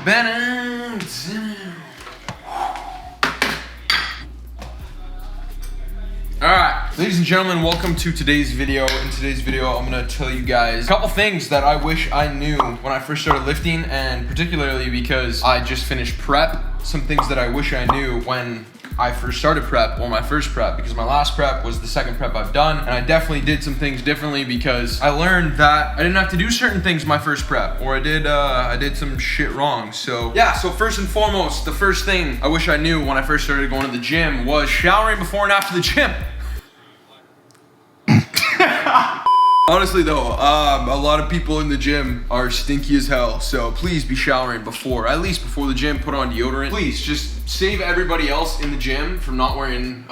Alright, ladies and gentlemen, welcome to today's video. In today's video, I'm gonna tell you guys a couple things that I wish I knew when I first started lifting, and particularly because I just finished prep. Some things that I wish I knew when I first started prep, or my first prep, because my last prep was the second prep I've done, and I definitely did some things differently because I learned that I didn't have to do certain things my first prep, or I did some shit wrong. So yeah, so first and foremost, the first thing I wish I knew when I first started going to the gym was showering before and after the gym. Honestly though, a lot of people in the gym are stinky as hell, so please be showering before, at least before the gym. Put on deodorant. Please just save everybody else in the gym from not wearing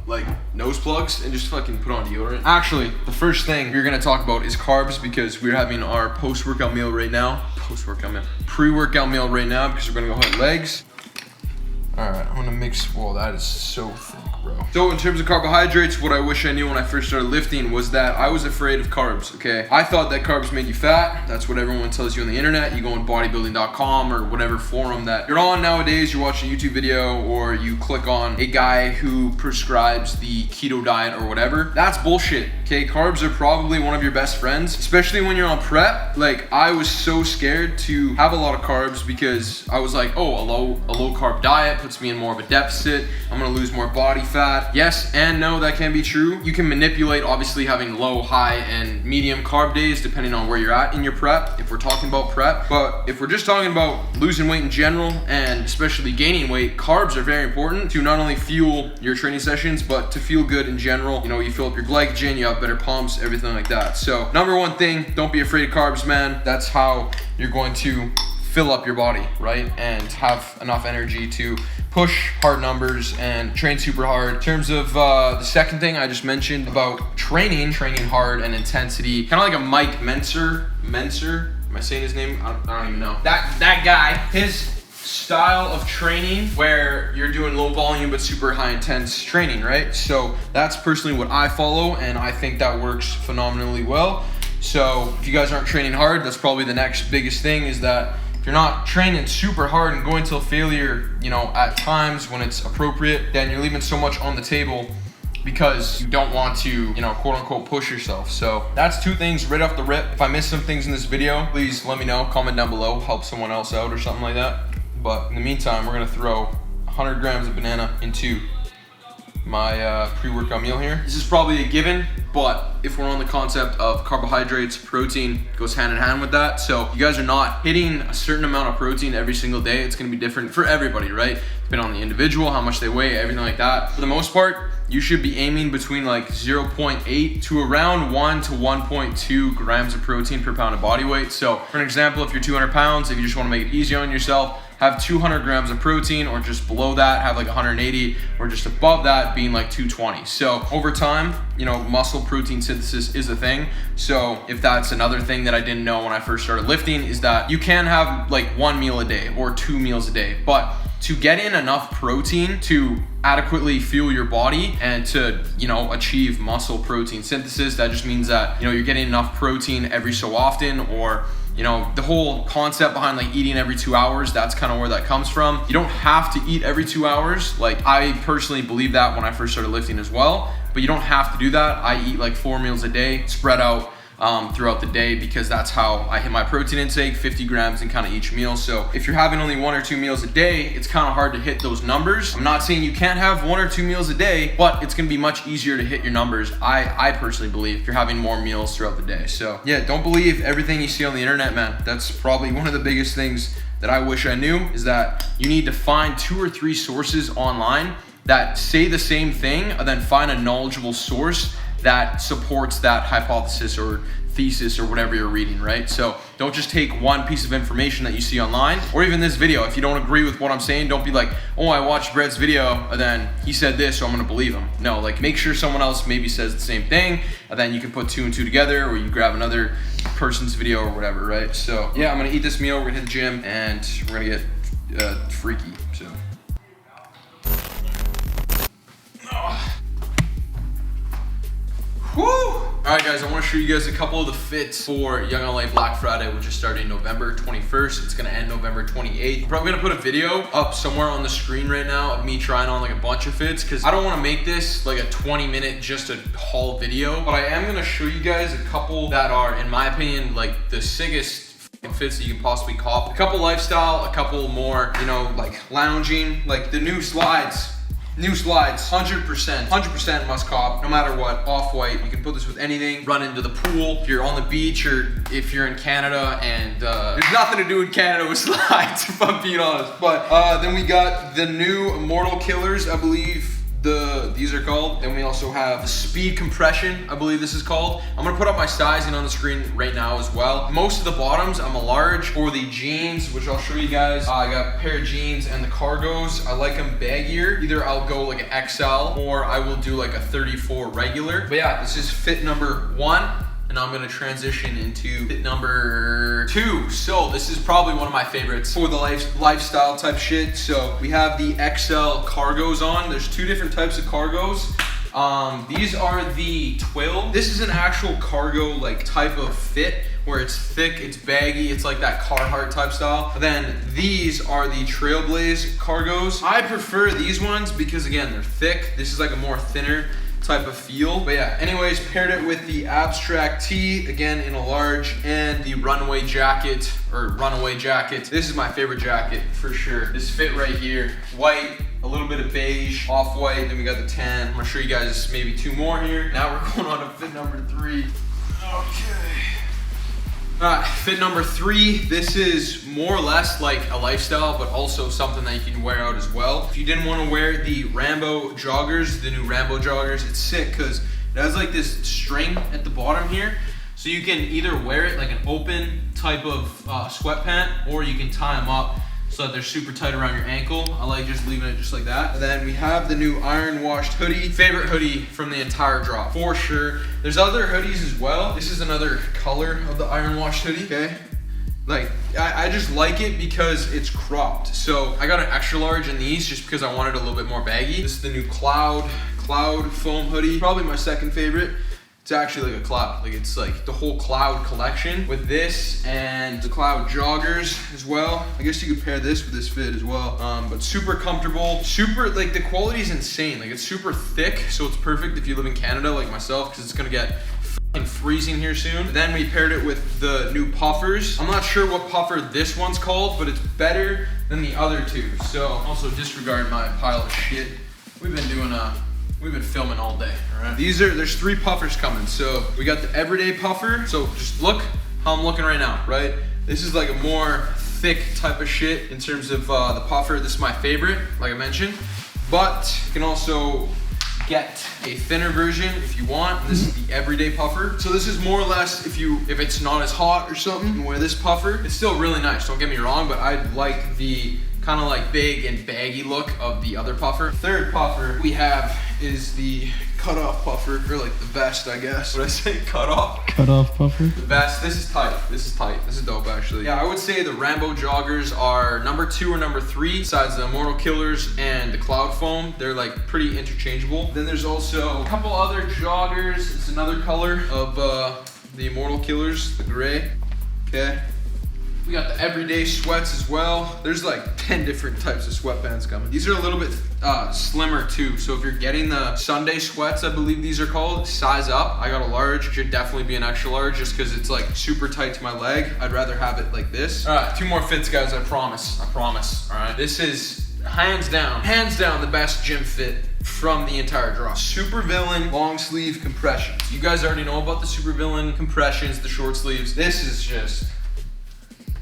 like nose plugs, and just fucking put on deodorant. Actually, the first thing we're gonna talk about is carbs, because we're having our post-workout meal right now. Pre-workout meal right now, because we're gonna go hit legs. All right, I'm gonna mix. Whoa, that is so thick, bro. So in terms of carbohydrates, what I wish I knew when I first started lifting was that I was afraid of carbs, okay? I thought that carbs made you fat. That's what everyone tells you on the internet. You go on bodybuilding.com or whatever forum that you're on nowadays, you watch a YouTube video, or you click on a guy who prescribes the keto diet or whatever. That's bullshit, okay? Carbs are probably one of your best friends, especially when you're on prep. Like, I was so scared to have a lot of carbs because I was like, oh, a low carb diet puts me in more of a deficit. I'm gonna lose more body fat. Yes and no, that can be true. You can manipulate, obviously, having low, high, and medium carb days depending on where you're at in your prep, if we're talking about prep. But if we're just talking about losing weight in general, and especially gaining weight, carbs are very important to not only fuel your training sessions, but to feel good in general. You know, you fill up your glycogen, you have better pumps, everything like that. So number one thing, don't be afraid of carbs, man. That's how you're going to fill up your body, right? And have enough energy to push hard numbers and train super hard. In terms of the second thing I just mentioned about training hard and intensity, kind of like a Mike Menser, am I saying his name? I don't even know. That guy, his style of training where you're doing low volume but super high intense training, right? So that's personally what I follow, and I think that works phenomenally well. So if you guys aren't training hard, that's probably the next biggest thing, is that if you're not training super hard and going till failure, you know, at times when it's appropriate, then you're leaving so much on the table because you don't want to, you know, quote unquote push yourself. So that's two things right off the rip. If I missed some things in this video, please let me know, comment down below, help someone else out or something like that. But in the meantime, we're gonna throw 100 grams of banana into my pre-workout meal here. This is probably a given, but if we're on the concept of carbohydrates, protein goes hand in hand with that. So you guys are not hitting a certain amount of protein every single day. It's gonna be different for everybody, right? Depending on the individual, how much they weigh, everything like that. For the most part, you should be aiming between like 0.8 to around 1 to 1.2 grams of protein per pound of body weight. So for an example, if you're 200 pounds, if you just wanna make it easy on yourself, have 200 grams of protein, or just below that, have like 180, or just above that being like 220. So over time, you know, muscle protein synthesis is a thing. So if that's another thing that I didn't know when I first started lifting, is that you can have like 1 meal a day or 2 meals a day, but to get in enough protein to adequately fuel your body and to, you know, achieve muscle protein synthesis, that just means that, you know, you're getting enough protein every so often, or, you know, the whole concept behind like eating every 2 hours, that's kind of where that comes from. You don't have to eat every 2 hours. Like, I personally believe that when I first started lifting as well, but you don't have to do that. I eat like 4 meals a day, spread out throughout the day, because that's how I hit my protein intake, 50 grams in kind of each meal. So if you're having only 1 or 2 meals a day, it's kind of hard to hit those numbers. I'm not saying you can't have 1 or 2 meals a day, but it's gonna be much easier to hit your numbers, I personally believe, if you're having more meals throughout the day. So yeah, don't believe everything you see on the internet, man. That's probably one of the biggest things that I wish I knew, is that you need to find 2 or 3 sources online that say the same thing, and then find a knowledgeable source that supports that hypothesis or thesis or whatever you're reading, right? So don't just take one piece of information that you see online, or even this video. If you don't agree with what I'm saying, don't be like, oh, I watched Bret's video and then he said this, so I'm gonna believe him. No, like, make sure someone else maybe says the same thing, and then you can put 2 and 2 together, or you grab another person's video or whatever, right? So yeah, I'm gonna eat this meal, we're gonna hit the gym, and we're gonna get freaky, so. Woo! All right, guys, I want to show you guys a couple of the fits for Youngla Black Friday, which is starting November 21st. It's going to end November 28th. I'm probably going to put a video up somewhere on the screen right now of me trying on like a bunch of fits because I don't want to make this like a 20-minute just a haul video, but I am going to show you guys a couple that are, in my opinion, like the sickest fits that you can possibly cop. A couple lifestyle, a couple more, you know, like lounging, like the new slides. New slides, 100% must cop, no matter what, off-white. You can put this with anything, run into the pool. If you're on the beach or if you're in Canada and there's nothing to do in Canada with slides, if I'm being honest. But then we got the new Immortal Killers, I believe these are called. Then we also have Speed Compression, I believe this is called. I'm gonna put up my sizing on the screen right now as well. Most of the bottoms, I'm a large. For the jeans, which I'll show you guys, I got a pair of jeans and the cargos. I like them baggier. Either I'll go like an XL or I will do like a 34 regular. But yeah, this is fit number 1. And I'm gonna transition into fit number 2. So this is probably one of my favorites for the lifestyle type shit. So we have the XL cargos on. There's 2 different types of cargos. These are the twill. This is an actual cargo like type of fit where it's thick, it's baggy, it's like that Carhartt type style. Then these are the Trailblaze cargos. I prefer these ones because again, they're thick. This is like a more thinner type of feel. But yeah, anyways, paired it with the Abstract tee, again in a large, and the runway jacket, or runaway jacket. This is my favorite jacket for sure. This fit right here, white, a little bit of beige, off-white, then we got the tan. I'm gonna show you guys maybe 2 more here. Now we're going on to fit number 3. Okay. Fit number 3, this is more or less like a lifestyle, but also something that you can wear out as well. If you didn't want to wear the Rambo joggers, the new Rambo joggers, it's sick because it has like this string at the bottom here. So you can either wear it like an open type of sweatpant, or you can tie them up so that they're super tight around your ankle. I like just leaving it just like that. And then we have the new iron washed hoodie. Favorite hoodie from the entire drop, for sure. There's other hoodies as well. This is another color of the iron washed hoodie, okay? Like, I just like it because it's cropped. So I got an extra large in these just because I wanted a little bit more baggy. This is the new cloud foam hoodie. Probably my second favorite. It's actually like a cloud. Like it's like the whole cloud collection with this and the cloud joggers as well. I guess you could pair this with this fit as well. But super comfortable, super, like the quality is insane. Like it's super thick, so it's perfect if you live in Canada like myself, because it's gonna get fucking freezing here soon. Then we paired it with the new puffers. I'm not sure what puffer this one's called, but it's better than the other 2. So also disregard my pile of shit. We've been filming all day, all right? There's 3 puffers coming. So we got the everyday puffer. So just look how I'm looking right now, right? This is like a more thick type of shit in terms of the puffer. This is my favorite, like I mentioned. But you can also get a thinner version if you want. This is the everyday puffer. So this is more or less if it's not as hot or something, you can wear this puffer. It's still really nice, don't get me wrong, but I like the kind of like big and baggy look of the other puffer. Third puffer we have is the cutoff puffer, or like the vest, I guess. What did I say? Cutoff? Cutoff puffer? The vest. This is tight. This is tight. This is dope, actually. Yeah, I would say the Rambo joggers are number 2 or number 3, besides the Immortal Killers and the Cloud Foam. They're like pretty interchangeable. Then there's also a couple other joggers. It's another color of the Immortal Killers, the gray. Okay. We got the everyday sweats as well. There's like 10 different types of sweatpants coming. These are a little bit slimmer too. So if you're getting the Sunday sweats, I believe these are called, size up. I got a large, should definitely be an extra large just because it's like super tight to my leg. I'd rather have it like this. All right, 2 more fits, guys, I promise, all right? This is hands down the best gym fit from the entire drop. Super Villain long sleeve compressions. You guys already know about the Super Villain compressions, the short sleeves.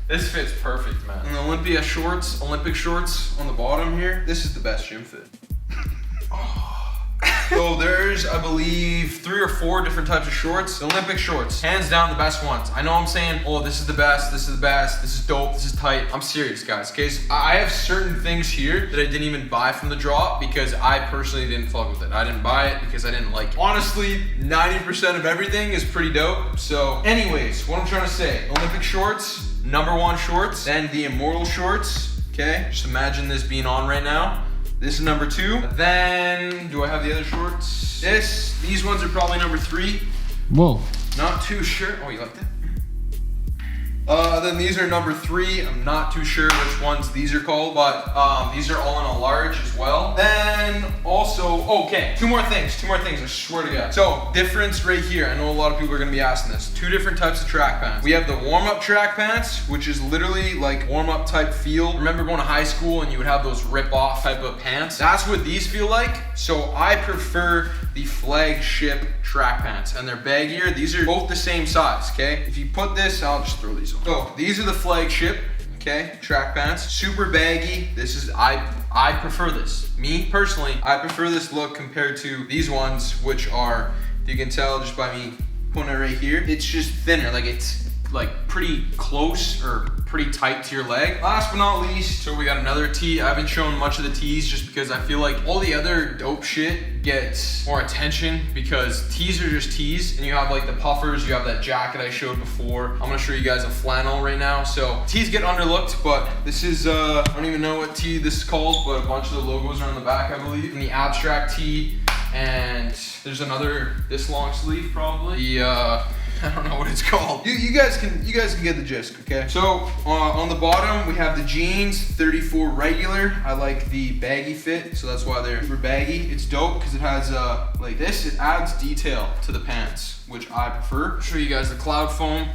This fits perfect, man. And the Olympic shorts on the bottom here, this is the best gym fit. So there's, I believe, 3 or 4 different types of shorts. The Olympic shorts, hands down the best ones. I know I'm saying, oh, this is the best, this is the best, this is dope, this is tight. I'm serious, guys. Cause I have certain things here that I didn't even buy from the drop because I personally didn't fuck with it. I didn't buy it because I didn't like it. Honestly, 90% of everything is pretty dope. So anyways, what I'm trying to say, Olympic shorts, number 1 shorts, then the Immortal shorts, okay? Just imagine this being on right now. This is number 2. Then, do I have the other shorts? These ones are probably number 3. Whoa. Not too sure. Oh, you like that? Then these are number 3. I'm not too sure which ones these are called, but these are all in a large as well. Then also, okay, two more things, I swear to God. So, difference right here. I know a lot of people are gonna be asking this. 2 different types of track pants. We have the warm-up track pants, which is literally like warm-up type feel. Remember going to high school and you would have those rip-off type of pants? That's what these feel like. So I prefer the flagship track pants, and they're baggier. These are both the same size, okay? If you put this, I'll just throw these on. So these are the flagship, okay, track pants. Super baggy. This is, I prefer this. Me, personally, I prefer this look compared to these ones, which are, if you can tell just by me putting it right here, it's just thinner, like it's like pretty close or pretty tight to your leg. Last but not least, so we got another tee. I haven't shown much of the tees just because I feel like all the other dope shit gets more attention because tees are just tees, and you have like the puffers, you have that jacket I showed before. I'm gonna show you guys a flannel right now. So tees get underlooked, but this is, I don't even know what tee this is called, but a bunch of the logos are on the back, I believe. And the abstract tee, and there's another, this long sleeve probably. The, I don't know what it's called. You guys can get the gist, okay? So on the bottom we have the jeans, 34 regular. I like the baggy fit, so that's why they're super baggy. It's dope because it has like this. It adds detail to the pants, which I prefer. I'll show you guys the Cloud Foam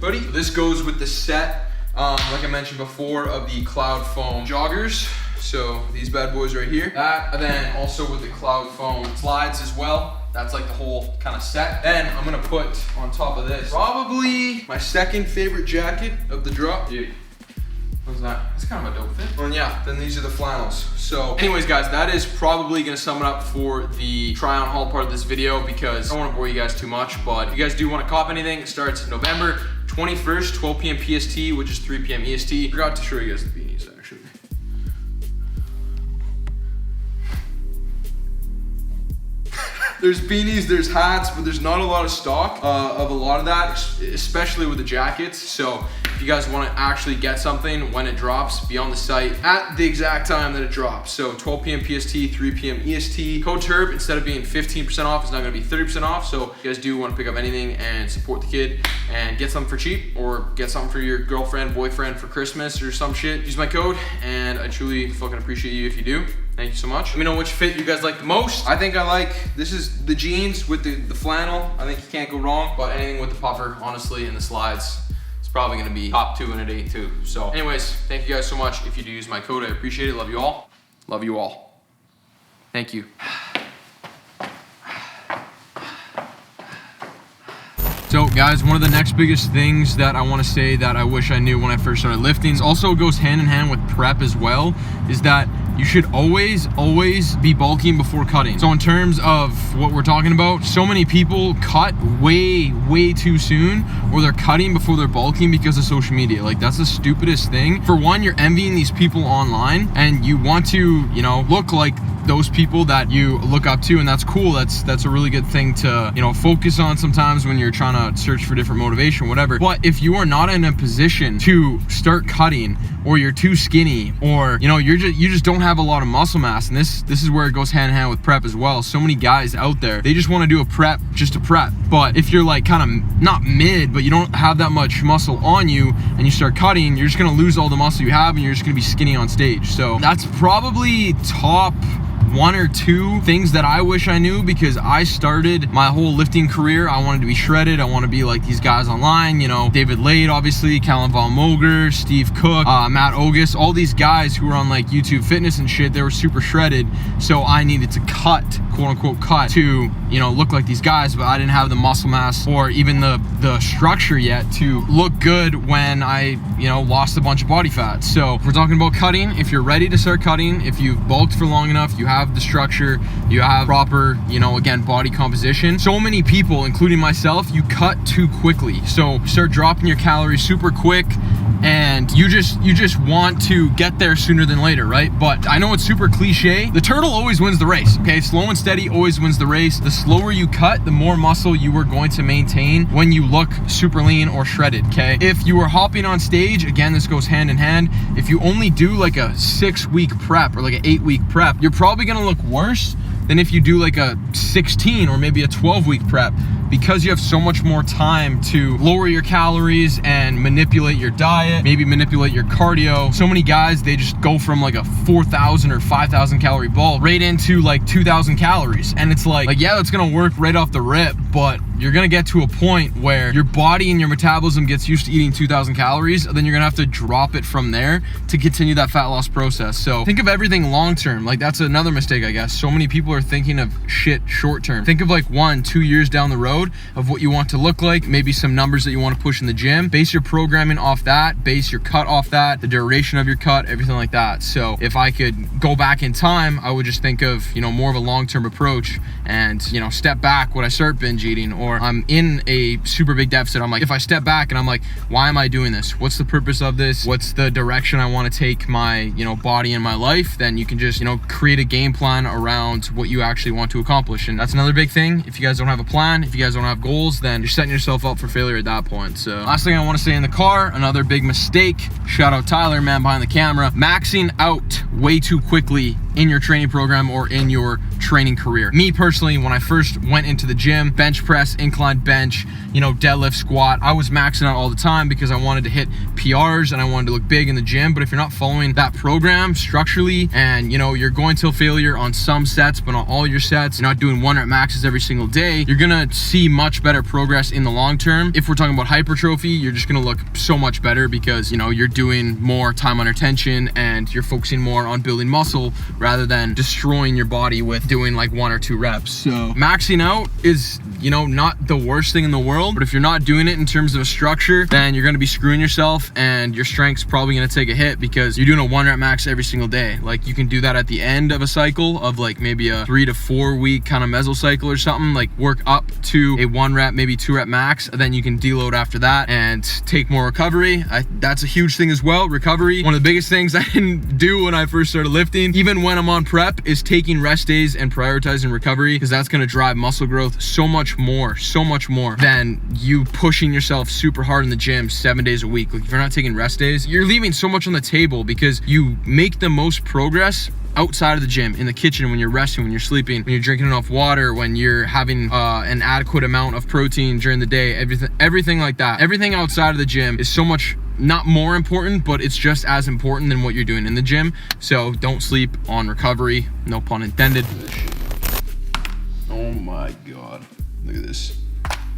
hoodie. This goes with the set, like I mentioned before, of the Cloud Foam joggers. So these bad boys right here. That, and then also with the Cloud Foam slides as well. That's like the whole kind of set. Then I'm gonna put on top of this probably my second favorite jacket of the drop. Dude, what's that? It's kind of a dope fit. And yeah, then these are the flannels. So anyways guys, that is probably gonna sum it up for the try on haul part of this video because I don't wanna bore you guys too much, but if you guys do wanna cop anything, it starts November 21st, 12 p.m. PST, which is 3 p.m. EST. Forgot to show you guys the beanies actually. There's beanies, there's hats, but there's not a lot of stock of a lot of that, especially with the jackets. So if you guys want to actually get something when it drops, be on the site at the exact time that it drops. So 12 p.m. PST, 3 p.m. EST. Code TURB, instead of being 15% off, is now going to be 30% off. So if you guys do want to pick up anything and support the kid and get something for cheap, or get something for your girlfriend, boyfriend for Christmas or some shit, use my code, and I truly fucking appreciate you if you do. Thank you so much. Let me know which fit you guys like the most. I think I like, this is the jeans with the flannel. I think you can't go wrong, but anything with the puffer, honestly, and the slides, it's probably gonna be top 2 in a day too. So anyways, thank you guys so much. If you do use my code, I appreciate it. Love you all. Love you all. Thank you. So guys, one of the next biggest things that I want to say that I wish I knew when I first started lifting, also goes hand in hand with prep as well, is that you should always be bulking before cutting. So in terms of what we're talking about, so many people cut way too soon, or they're cutting before they're bulking because of social media. Like, that's the stupidest thing. For one, you're envying these people online, and you want to, you know, look like those people that you look up to, and that's cool. That's a really good thing to, you know, focus on sometimes when you're trying to search for different motivation, whatever. But if you are not in a position to start cutting, or you're too skinny, or you know, you just don't have a lot of muscle mass, and this is where it goes hand in hand with prep as well. So many guys out there, they just want to do a prep just to prep. But if you're like kind of not mid, but you don't have that much muscle on you, and you start cutting, you're just gonna lose all the muscle you have, and you're just gonna be skinny on stage. So that's probably top 1 or 2 things that I wish I knew, because I started my whole lifting career, I wanted to be shredded. I want to be like these guys online, you know, David Lade, obviously, Callum Von Moger, Steve Cook, Matt Ogus, all these guys who were on like YouTube fitness and shit. They were super shredded, so I needed to cut, quote unquote cut, to, you know, look like these guys, but I didn't have the muscle mass or even the structure yet to look good when I, you know, lost a bunch of body fat. So if we're talking about cutting, if you're ready to start cutting, if you've bulked for long enough, you have the structure, you have proper, you know, again, body composition. So many people, including myself, you cut too quickly. So you start dropping your calories super quick, and you just want to get there sooner than later, right? But I know it's super cliche. The turtle always wins the race, okay? Slow and steady always wins the race. The slower you cut, the more muscle you are going to maintain when you look super lean or shredded, okay? If you are hopping on stage, again, this goes hand in hand. If you only do like a 6-week prep or like an 8-week prep, you're probably gonna look worse than if you do like a 16 or maybe a 12-week prep, because you have so much more time to lower your calories and manipulate your diet, maybe manipulate your cardio. So many guys, they just go from like a 4,000 or 5,000 calorie bulk right into like 2,000 calories. And it's like, yeah, that's gonna work right off the rip, but you're gonna get to a point where your body and your metabolism gets used to eating 2,000 calories, and then you're gonna have to drop it from there to continue that fat loss process. So think of everything long-term. Like, that's another mistake, I guess. So many people are thinking of shit short-term. Think of like 1-2 years down the road of what you want to look like, maybe some numbers that you want to push in the gym. Base your programming off that, base your cut off that, the duration of your cut, everything like that. So if I could go back in time, I would just think of, you know, more of a long-term approach and, you know, step back when I start binge eating, or I'm in a super big deficit. I'm like, if I step back and I'm like, why am I doing this? What's the purpose of this? What's the direction I want to take my, you know, body and my life? Then you can just, you know, create a game plan around what you actually want to accomplish. And that's another big thing. If you guys don't have a plan, if you guys don't have goals, then you're setting yourself up for failure at that point. So last thing I want to say in the car, another big mistake, shout out Tyler, man behind the camera, maxing out way too quickly in your training program or in your training career. Me personally, when I first went into the gym, bench press, incline bench, you know, deadlift, squat, I was maxing out all the time because I wanted to hit PRs and I wanted to look big in the gym. But if you're not following that program structurally, and you know, you're going till failure on some sets but not all your sets, you're not doing 1-rep maxes every single day, you're gonna see much better progress in the long term. If we're talking about hypertrophy, you're just gonna look so much better because, you know, you're doing more time under tension and you're focusing more on building muscle rather than destroying your body with doing like 1 or 2 reps. So maxing out is, you know, not the worst thing in the world, but if you're not doing it in terms of a structure, then you're gonna be screwing yourself and your strength's probably gonna take a hit because you're doing a 1-rep max every single day. Like, you can do that at the end of a cycle of like maybe a 3 to 4 week kind of mesocycle or something, like work up to a 1-rep, maybe 2-rep max, and then you can deload after that and take more recovery. That's a huge thing as well, recovery. One of the biggest things I didn't do when I first started lifting, even when I'm on prep, is taking rest days and prioritizing recovery, because that's gonna drive muscle growth so much more than you pushing yourself super hard in the gym 7 days a week. Like, if you're not taking rest days, you're leaving so much on the table because you make the most progress outside of the gym, in the kitchen, when you're resting, when you're sleeping, when you're drinking enough water, when you're having an adequate amount of protein during the day, everything like that. Everything outside of the gym is so much, not more important, but it's just as important than what you're doing in the gym. So don't sleep on recovery, no pun intended. Oh my God, look at this.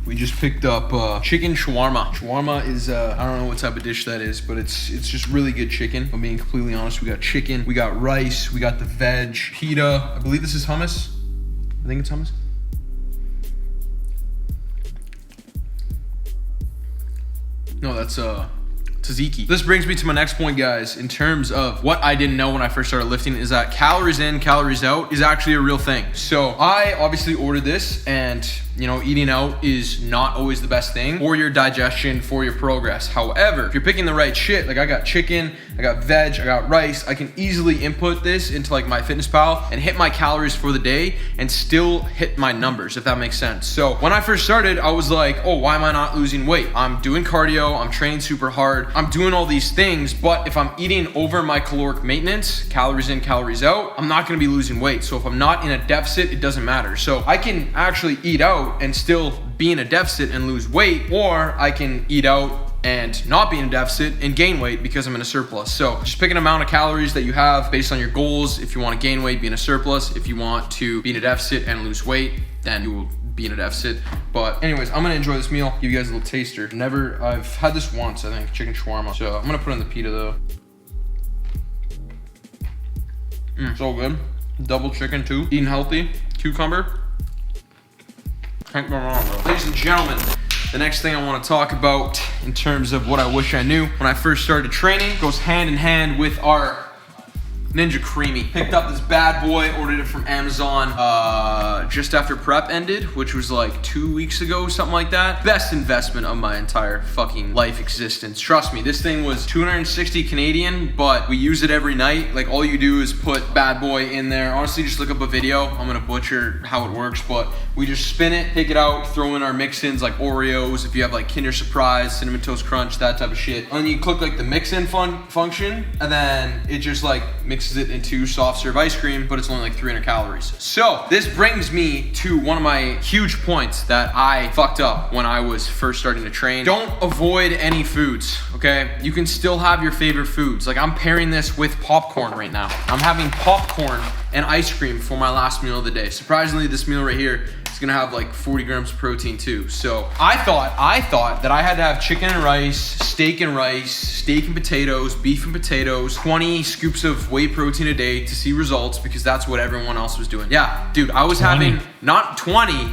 We just picked up chicken shawarma. Shawarma is, I don't know what type of dish that is, but it's just really good chicken. If I'm being completely honest, we got chicken, we got rice, we got the veg, pita. I believe this is hummus. I think it's hummus. No, that's tzatziki. This brings me to my next point, guys. In terms of what I didn't know when I first started lifting, is that calories in, calories out is actually a real thing. So I obviously ordered this, and you know, eating out is not always the best thing for your digestion, for your progress. However, if you're picking the right shit, like I got chicken, I got veg, I got rice, I can easily input this into like MyFitnessPal and hit my calories for the day and still hit my numbers, if that makes sense. So when I first started, I was like, oh, why am I not losing weight? I'm doing cardio, I'm training super hard, I'm doing all these things, but if I'm eating over my caloric maintenance, calories in, calories out, I'm not gonna be losing weight. So if I'm not in a deficit, it doesn't matter. So I can actually eat out and still be in a deficit and lose weight, or I can eat out and not be in a deficit and gain weight because I'm in a surplus. So just pick an amount of calories that you have based on your goals. If you want to gain weight, be in a surplus. If you want to be in a deficit and lose weight, then you will be in a deficit. But anyways, I'm gonna enjoy this meal, give you guys a little taster. I've had this once, I think, chicken shawarma. So I'm gonna put in the pita though. So good. Double chicken too. Eating healthy. Cucumber. Can't go wrong, bro. Ladies and gentlemen, the next thing I want to talk about in terms of what I wish I knew when I first started training goes hand in hand with our Ninja Creamy. Picked up this bad boy, ordered it from Amazon just after prep ended, which was like 2 weeks ago, something like that. Best investment of my entire fucking life existence. Trust me, this thing was 260 Canadian, but we use it every night. Like all you do is put bad boy in there. Honestly, just look up a video. I'm gonna butcher how it works, but we just spin it, take it out, throw in our mix-ins like Oreos, if you have like Kinder Surprise, Cinnamon Toast Crunch, that type of shit. And then you click like the mix-in function, and then it just like mixes it into soft serve ice cream, but it's only like 300 calories. So this brings me to one of my huge points that I fucked up when I was first starting to train. Don't avoid any foods, okay? You can still have your favorite foods. Like I'm pairing this with popcorn right now. I'm having popcorn and ice cream for my last meal of the day. Surprisingly, this meal right here is gonna have like 40 grams of protein too. So I thought that I had to have chicken and rice, steak and potatoes, beef and potatoes, 20 scoops of whey protein a day to see results, because that's what everyone else was doing. Yeah, dude, I was 20. Having, not 20,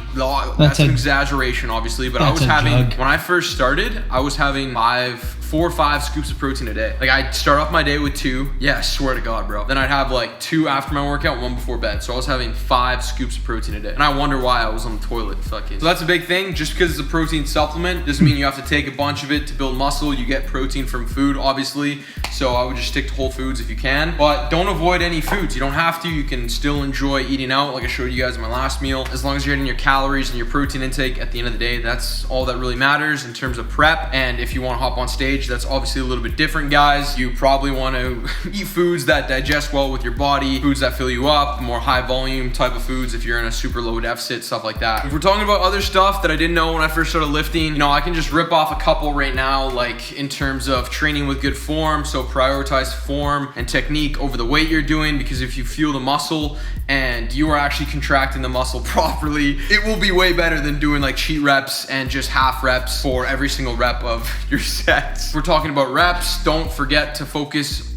that's an exaggeration obviously, but I was having, when I first started, I was having 4 or 5 scoops of protein a day. Like I'd start off my day with 2. Yeah, I swear to God, bro. Then I'd have like 2 after my workout, 1 before bed. So I was having 5 scoops of protein a day. And I wonder why I was on the toilet fucking. So that's a big thing. Just because it's a protein supplement doesn't mean you have to take a bunch of it to build muscle. You get protein from food, obviously. So I would just stick to whole foods if you can. But don't avoid any foods. You don't have to. You can still enjoy eating out like I showed you guys in my last meal. As long as you're hitting your calories and your protein intake at the end of the day, that's all that really matters in terms of prep. And if you want to hop on stage, that's obviously a little bit different, guys. You probably want to eat foods that digest well with your body, foods that fill you up, more high volume type of foods if you're in a super low deficit, stuff like that. If we're talking about other stuff that I didn't know when I first started lifting, you know, I can just rip off a couple right now, like in terms of training with good form. So prioritize form and technique over the weight you're doing, because if you fuel the muscle and you are actually contracting the muscle properly, it will be way better than doing like cheat reps and just half reps for every single rep of your sets. If we're talking about reps, don't forget to focus.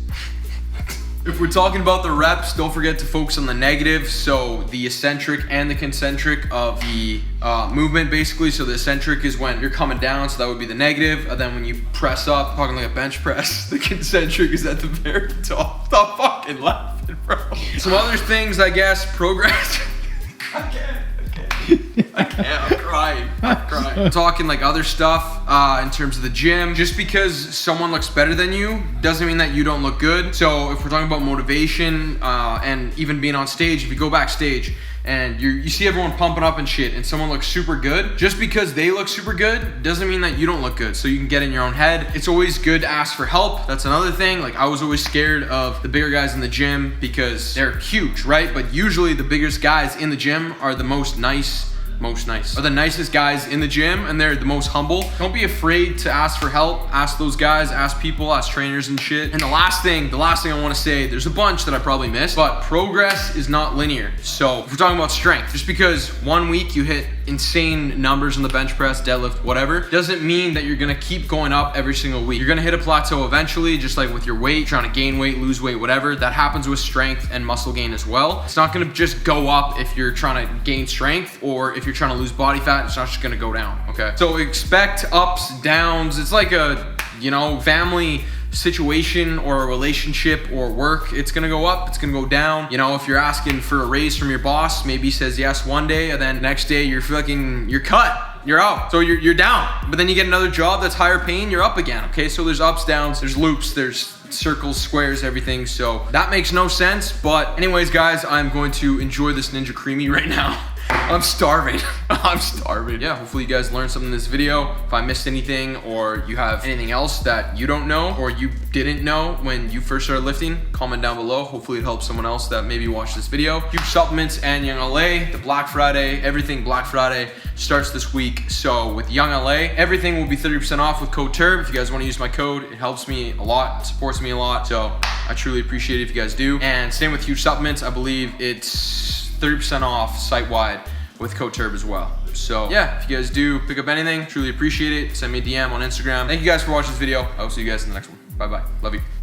If we're talking about the reps, don't forget to focus on the negative. So the eccentric and the concentric of the movement, basically. So the eccentric is when you're coming down, so that would be the negative. And then when you press up, talking like a bench press, the concentric is at the very top. Stop fucking laughing, bro. Some other things, I guess, progress. I can't, I'm crying. I'm talking like other stuff in terms of the gym. Just because someone looks better than you doesn't mean that you don't look good. So if we're talking about motivation and even being on stage, if you go backstage and you see everyone pumping up and shit and someone looks super good, just because they look super good doesn't mean that you don't look good. So you can get in your own head. It's always good to ask for help. That's another thing. Like I was always scared of the bigger guys in the gym because they're huge, right? But usually the biggest guys in the gym are the are the nicest guys in the gym, and they're the most humble. Don't be afraid to ask for help. Ask those guys, ask people, ask trainers and shit. And the last thing I want to say, there's a bunch that I probably missed, but progress is not linear. So if we're talking about strength, just because one week you hit insane numbers in the bench press, deadlift, whatever, doesn't mean that you're gonna keep going up every single week. You're gonna hit a plateau eventually, just like with your weight, trying to gain weight, lose weight, whatever. That happens with strength and muscle gain as well. It's not gonna just go up if you're trying to gain strength, or if you're trying to lose body fat, it's not just gonna go down, okay? So expect ups, downs. It's like a, you know, family situation or a relationship or work. It's gonna go up, it's gonna go down. You know, if you're asking for a raise from your boss, maybe he says yes one day, and then next day you're cut, you're out. So you're down. But then you get another job that's higher paying, you're up again, okay? So there's ups, downs, there's loops, there's circles, squares, everything. So that makes no sense. But anyways, guys, I'm going to enjoy this Ninja Creamy right now. I'm starving. I'm starving. Yeah, hopefully you guys learned something in this video. If I missed anything, or you have anything else that you don't know or you didn't know when you first started lifting, comment down below. Hopefully it helps someone else that maybe watched this video. Huge Supplements and Youngla, the Black Friday, everything Black Friday starts this week. So with Youngla, everything will be 30% off with code TURB. If you guys want to use my code, it helps me a lot, it supports me a lot. So I truly appreciate it if you guys do. And same with Huge Supplements, I believe it's 30% off site-wide with code TURB as well. So yeah, if you guys do pick up anything, truly appreciate it. Send me a DM on Instagram. Thank you guys for watching this video. I will see you guys in the next one. Bye-bye. Love you.